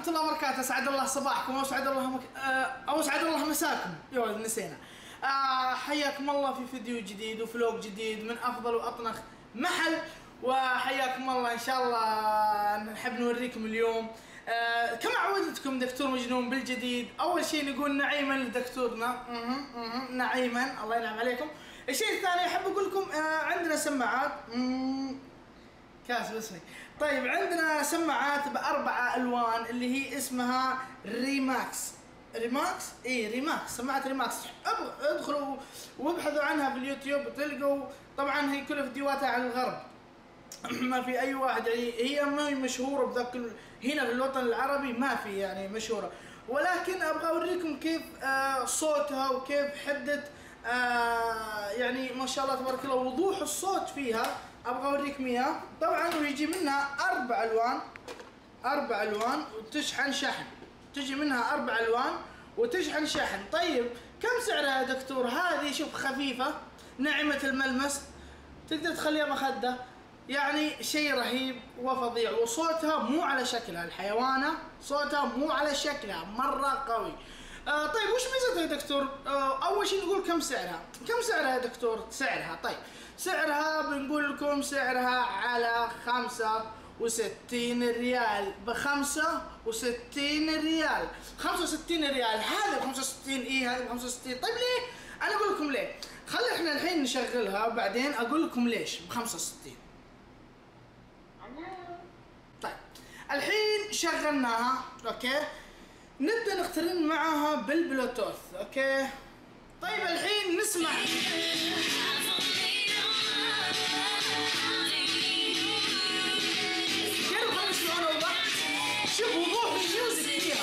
ورحمة الله وبركاته. اسعد الله صباحكم واسعد الله او اسعد الله مساكم. نسينا. حياكم الله في فيديو جديد وفلوق جديد من افضل واطنخ محل، وحياكم الله ان شاء الله. نحب نوريكم اليوم كما عودتكم دكتور مجنون بالجديد. اول شيء نقول نعيما لدكتورنا، نعيما الله ينعم عليكم. الشيء الثاني احب اقول لكم عندنا سماعات كاس بسمي. طيب عندنا سماعات بأربعة ألوان اللي هي اسمها ريماكس. ريماكس سماعة ريماكس. ادخلوا وابحثوا عنها في اليوتيوب تلقوا. طبعا هي كل فيديوهاتها على الغرب، ما في أي واحد، يعني هي ما هي مشهورة بذاك هنا في الوطن العربي، ما في يعني مشهورة، ولكن أبغى أوريكم كيف صوتها وكيف حدة يعني ما شاء الله تبارك الله وضوح الصوت فيها. ابغى اوريكم اياه. طبعا ويجي منها اربع الوان وتشحن شحن. تجي منها 4 ألوان وتشحن شحن. طيب كم سعرها يا دكتور؟ هذه شوف خفيفة ناعمة الملمس، تقدر تخليها مخدة، يعني شيء رهيب وفظيع. وصوتها مو على شكلها، الحيوانة صوتها مو على شكلها، مرة قوي. طيب وش ميزتها يا دكتور؟ اول شيء نقول كم سعرها. كم سعرها يا دكتور؟ سعرها طيب سعرها بنقول لكم سعرها على 65 ريال، ب65 ريال. 65 ريال هذا ب 65. هذا ب 65. طيب ليه؟ انا اقول لكم ليه. خلي احنا الحين نشغلها وبعدين اقول لكم ليش ب 65. طيب الحين شغلناها، اوكي، نبدأ نقترن معها بالبلوتوث، اوكي. طيب الحين نسمع. شوف وضوح الميوزك فيها.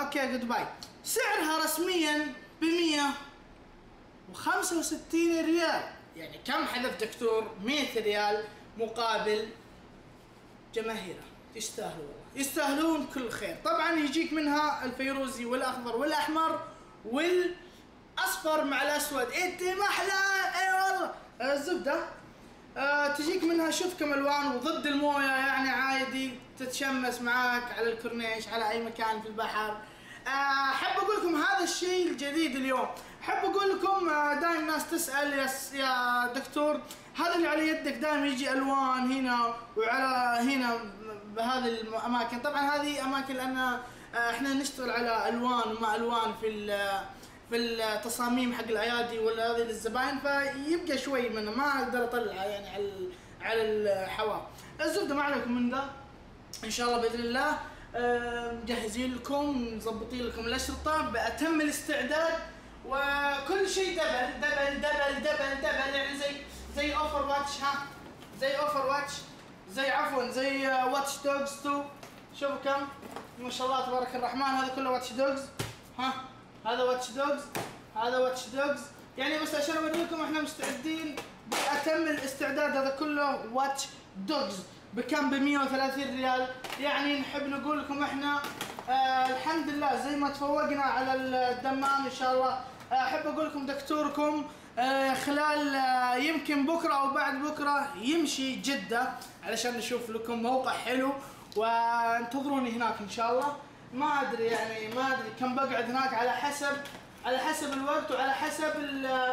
اوكي جود باي. سعرها رسميا ب 165 ريال. يعني كم حذف دكتور؟ 100 ريال مقابل جماهيره. يستاهلوا والله، يستاهلون كل خير. طبعا يجيك منها الفيروزي والاخضر والاحمر والاصفر مع الاسود. انت محلى. اي والله الزبده. تجيك منها شوف كم الوان وضد المويه، يعني عادي تتشمس معاك على الكورنيش على اي مكان في البحر. احب اقول لكم هذا الشيء الجديد اليوم. احب اقول لكم دائما الناس تسال يا دكتور هذا اللي على يدك دائما يجي الوان هنا وعلى هنا بهذه الاماكن. طبعا هذه اماكن لان احنا نشتغل على الوان وما الوان في التصاميم حق الايادي ولا هذه للزباين، فيبقى شوي منه ما اقدر اطلعه يعني على الحواف. الزبده ما عليكم من ذا، ان شاء الله باذن الله مجهزين لكم مظبطين لكم الاشرطه باتم الاستعداد، وكل شيء دبل دبل دبل دبل دبل، يعني زي اوفر واتش. زي اوفر واتش، زي واتش دوجز 2. شوفوا كم ما شاء الله تبارك الرحمن. هذا كله واتش دوجز. هذا واتش دوجز، هذا واتش دوجز. يعني بس عشان اوريكم احنا مستعدين بأتم الاستعداد. هذا كله واتش دوجز. بكم؟ ب 130 ريال. يعني نحب نقول لكم احنا الحمد لله زي ما تفوقنا على الدمام ان شاء الله. احب اقول لكم دكتوركم خلال يمكن بكره او بعد بكره يمشي جده علشان نشوف لكم موقع حلو، وانتظروني هناك ان شاء الله. ما ادري يعني ما ادري كم بقعد هناك، على حسب الوقت وعلى حسب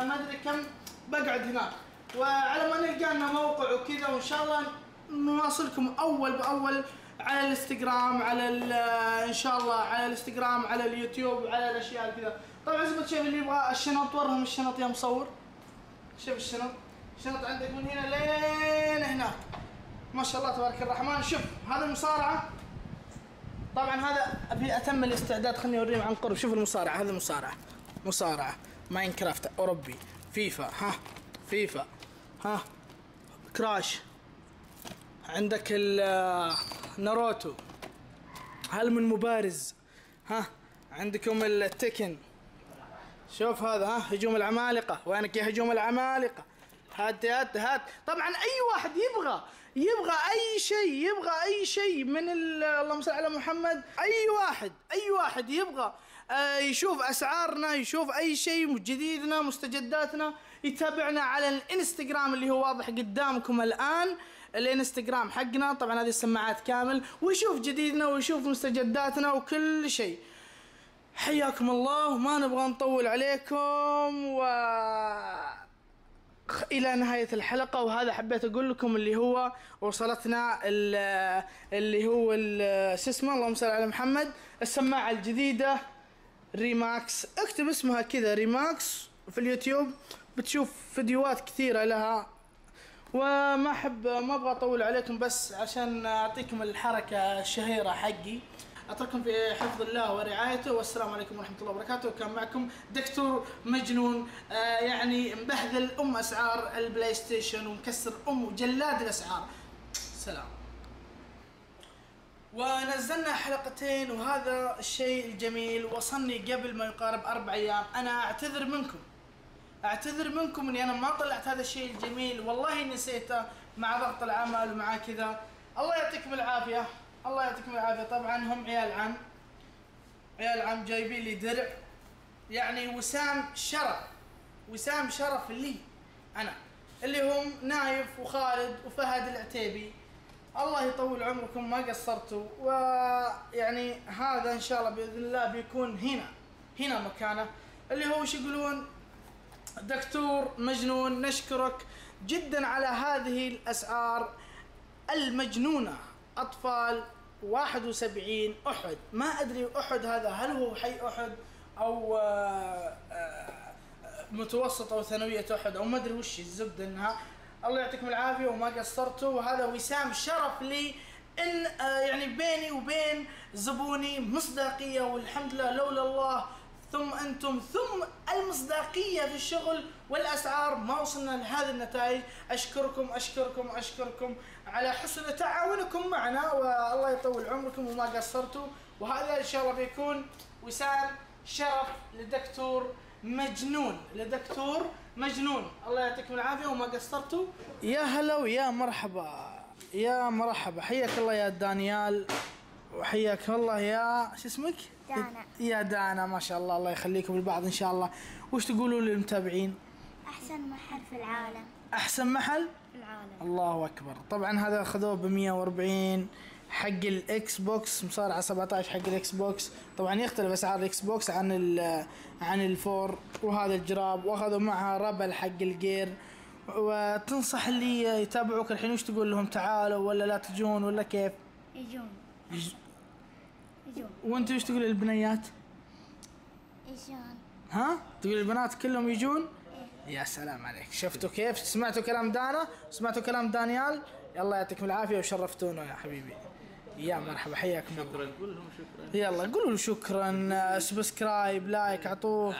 ما ادري كم بقعد هناك، وعلى ما نلقى لنا موقع وكذا، وان شاء الله نواصلكم اول باول على الانستغرام، على ان شاء الله على الانستغرام، على اليوتيوب، على الاشياء كذا. طبعا زي ما تشوف اللي يبغى الشنط ورهم الشنط يا مصور. شوف الشنط، شنط عندك من هنا لين هناك ما شاء الله تبارك الرحمن. شوف هذا المصارعه، طبعا هذا ابي اتم الاستعداد، خليني اوريهم عن قرب. شوف المصارعه، هذه مصارعه ماينكرافت اوروبي، فيفا، فيفا، كراش، عندك ناروتو، هل من مبارز، عندكم التكن. شوف هذا هجوم العمالقه، وينك يا هجوم العمالقه؟ هات. طبعا اي واحد يبغى اي شيء من اللهم صل على محمد، اي واحد يبغى يشوف اسعارنا، يشوف اي شيء جديدنا مستجداتنا، يتابعنا على الانستغرام اللي هو واضح قدامكم الان، الانستغرام حقنا. طبعا هذه السماعات كامل، ويشوف جديدنا ويشوف مستجداتنا وكل شيء. حياكم الله، وما نبغى نطول عليكم إلى نهاية الحلقة. وهذا حبيت أقول لكم اللي هو وصلتنا اللي هو شو اسمه، اللهم صل على محمد، السماعة الجديدة ريماكس. اكتب اسمها كذا ريماكس في اليوتيوب، بتشوف فيديوهات كثيرة لها. وما أبغى أطول عليكم، بس عشان أعطيكم الحركة الشهيرة حقي. أترككم في حفظ الله ورعايته، والسلام عليكم ورحمة الله وبركاته. وكان معكم دكتور مجنون، يعني مبهذل أسعار البلاي ستيشن، ومكسر جلاد الأسعار. سلام. ونزلنا حلقتين، وهذا الشيء الجميل وصلني قبل ما يقارب 4 أيام. أنا أعتذر منكم إني أنا ما طلعت هذا الشيء الجميل، والله نسيته مع ضغط العمل ومع كذا. الله يعطيكم العافية، الله يعطيكم العافية. طبعا هم عيال عم جايبين لي درع، يعني وسام شرف لي أنا، اللي هم نايف وخالد وفهد العتيبي. الله يطول عمركم، ما قصرتوا. ويعني هذا إن شاء الله بإذن الله بيكون هنا مكانه، اللي هو وش يقولون، دكتور مجنون. نشكرك جدا على هذه الأسعار المجنونة. أطفال 71 أحد، ما أدري أحد هذا هل هو حي أحد أو متوسط أو ثانوية أحد، أو ما أدري وش الزبدة إنها. الله يعطيكم العافية وما قصرتوا. وهذا وسام شرف لي إن يعني بيني وبين زبوني مصداقية، والحمد لله لولا الله ثم أنتم ثم المصداقية في الشغل والأسعار ما وصلنا لهذه النتائج. أشكركم على حسن تعاونكم معنا، والله يطول عمركم وما قصرتوا. وهذا إن شاء الله بيكون وسام شرف لدكتور مجنون، الله يعطيكم العافية وما قصرتوا. يا هلا ويا مرحبا، حياك الله يا دانيال، وحياك الله يا شو اسمك؟ دانا. يا دانا، ما شاء الله، الله يخليكم لبعض ان شاء الله. وش تقولون للمتابعين؟ احسن محل في العالم. احسن محل في العالم. الله اكبر. طبعا هذا اخذوه ب 140 حق الاكس بوكس، مصارعه 17 حق الاكس بوكس. طبعا يختلف اسعار الاكس بوكس عن الفور. وهذا الجراب، واخذوا معها ربل حق الجير. وتنصح اللي يتابعوك الحين وش تقول لهم؟ تعالوا ولا لا تجون ولا كيف؟ يجون. وانت وش تقول للبنيات؟ يجون. تقول البنات كلهم يجون؟ إيه؟ يا سلام عليك، شفتوا كيف؟ سمعتوا كلام دانا؟ سمعتوا كلام دانيال؟ الله يعطيكم العافية وشرفتونا يا حبيبي. يا مرحبا، حياكم الله. شكرا، قول لهم شكرا. يلا قولوا له شكرا، سبسكرايب، لايك، اعطوه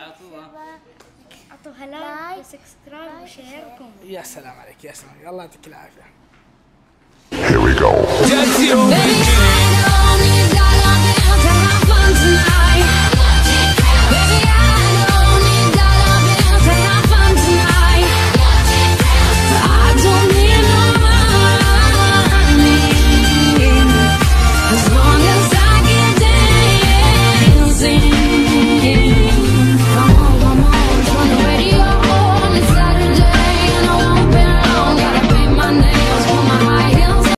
لايك وسبسكرايب وشيركم. يا سلام عليك، يا سلام، الله يعطيك العافية. Here we go.